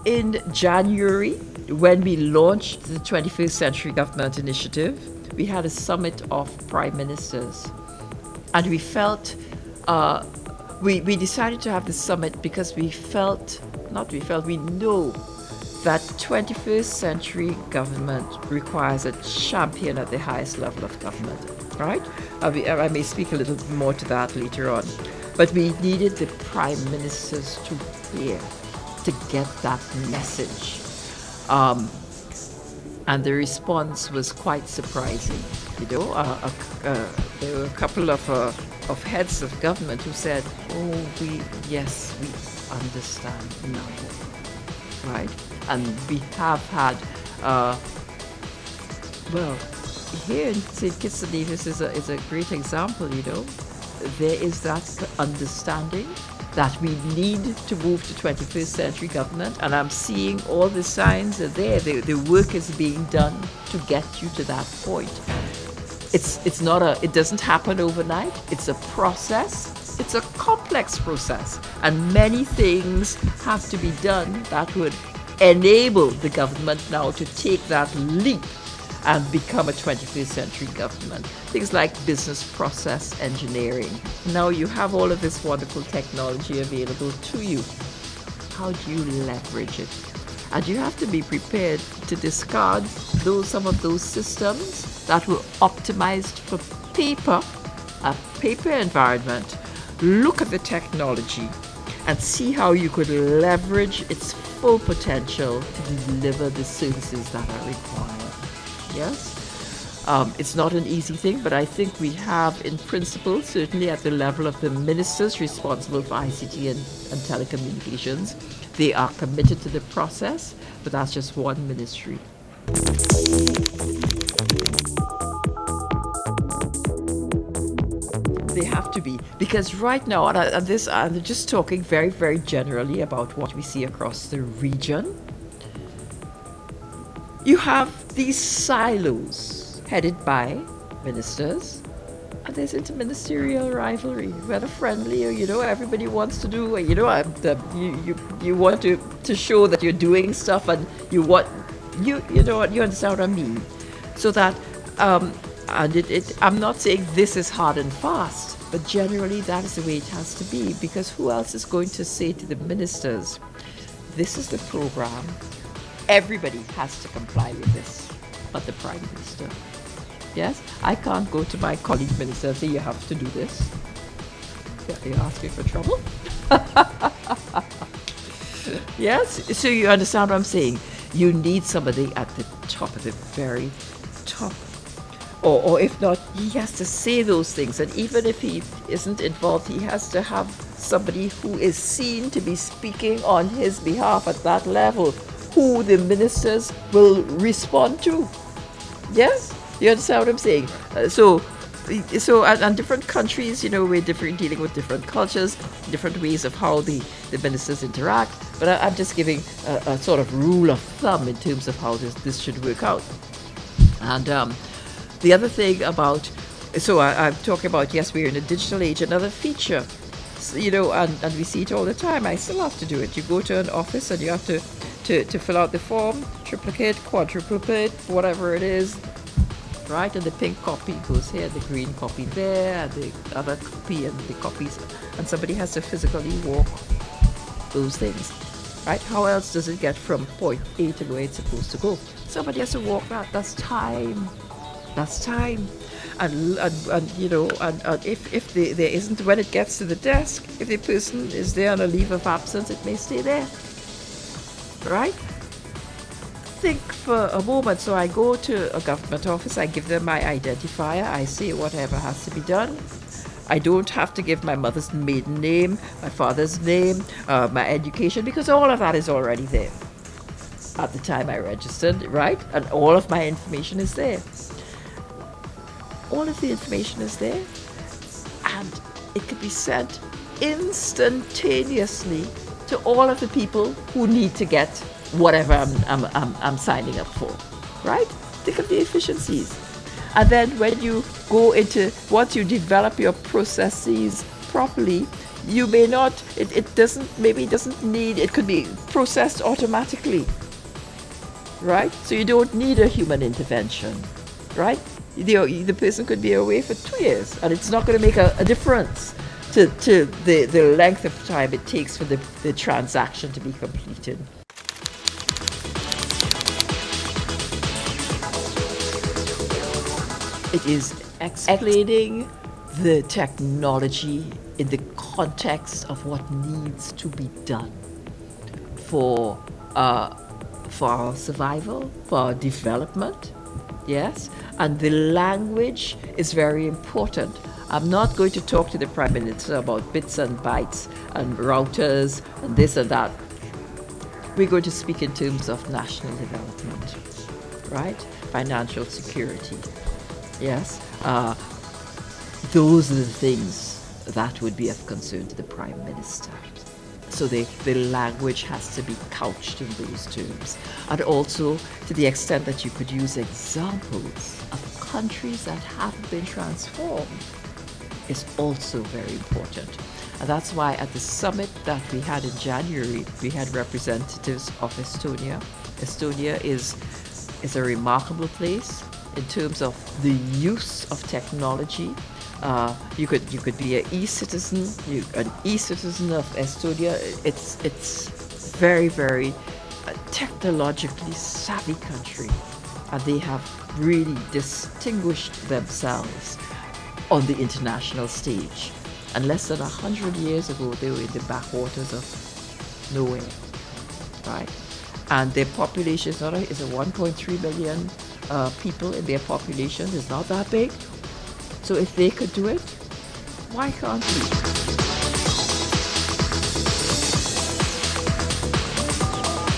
In January, when we launched the 21st Century Government Initiative, we had a summit of prime ministers. And we felt, we decided to have the summit because we know that 21st century government requires a champion at the highest level of government, right? I may speak a little more to that later on. But we needed the prime ministers to hear, to get that message. And the response was quite surprising. There were a couple of heads of government who said, we understand now, right? And we have had, here in St. Kitts and Nevis is a great example, There is that understanding that we need to move to 21st century government, and I'm seeing all the signs are there. The work is being done to get you to that point. It doesn't happen overnight. It's a process. It's a complex process, and many things have to be done that would enable the government now to take that leap and become a 21st century government. Things like business process engineering. Now you have all of this wonderful technology available to you. How do you leverage it? And you have to be prepared to discard some of those systems that were optimized for a paper environment. Look at the technology and see how you could leverage its full potential to deliver the services that are required. Yes? It's not an easy thing, but I think we have, in principle, certainly at the level of the ministers responsible for ICT and telecommunications, they are committed to the process, but that's just one ministry. They have to be, because right now, and I'm just talking very, very generally about what we see across the region. You have these silos headed by ministers, and there's interministerial rivalry, whether friendly or everybody wants to do. You want to show that you're doing stuff, and you understand what I mean. So that I'm not saying this is hard and fast, but generally that is the way it has to be, because who else is going to say to the ministers, this is the program, everybody has to comply with this, but the Prime Minister. Yes, I can't go to my colleague minister and say, you have to do this. You're asking for trouble. Yes, so you understand what I'm saying. You need somebody at the top, of the very top. Or if not, he has to say those things. And even if he isn't involved, he has to have somebody who is seen to be speaking on his behalf at that level, who the ministers will respond to. Yes? You understand what I'm saying? So and different countries, we're dealing with different cultures, different ways of how the ministers interact. But I'm just giving a sort of rule of thumb in terms of how this should work out. And the other thing about, I'm talking about, yes, we're in a digital age. Another feature, and we see it all the time. I still have to do it. You go to an office and you have to fill out the form, triplicate, quadruplicate, whatever it is, right? And the pink copy goes here, the green copy there, and the other copy and the copies, and somebody has to physically walk those things, right? How else does it get from point A to where it's supposed to go? Somebody has to walk that. That's time. That's time. And if there isn't, when it gets to the desk, if the person is there on a leave of absence, it may stay there. Right? Think for a moment. So I go to a government office, I give them my identifier, I say whatever has to be done. I don't have to give my mother's maiden name, my father's name, my education, because all of that is already there at the time I registered, right? And all of my information is there. All of the information is there, and it could be sent instantaneously to all of the people who need to get whatever I'm signing up for, right? Think of the efficiencies. And then when you go into, once you develop your processes properly, you may not, it doesn't, maybe it doesn't need, it could be processed automatically, right? So you don't need a human intervention, right? The person could be away for 2 years and it's not going to make a difference to the length of time it takes for the transaction to be completed. It is explaining the technology in the context of what needs to be done for our survival, for our development, yes? And the language is very important. I'm not going to talk to the Prime Minister about bits and bytes and routers and this and that. We're going to speak in terms of national development, right? Financial security, yes? Those are the things that would be of concern to the Prime Minister. So the language has to be couched in those terms. And also, to the extent that you could use examples of countries that have been transformed, is also very important. And that's why at the summit that we had in January, we had representatives of Estonia. Estonia is a remarkable place in terms of the use of technology. You could be an e-citizen of Estonia. It's very, very technologically savvy country, and they have really distinguished themselves on the international stage. And less than 100 years ago, they were in the backwaters of nowhere, right? And their population is a 1.3 million people in their population. It's not that big. So if they could do it, why can't we?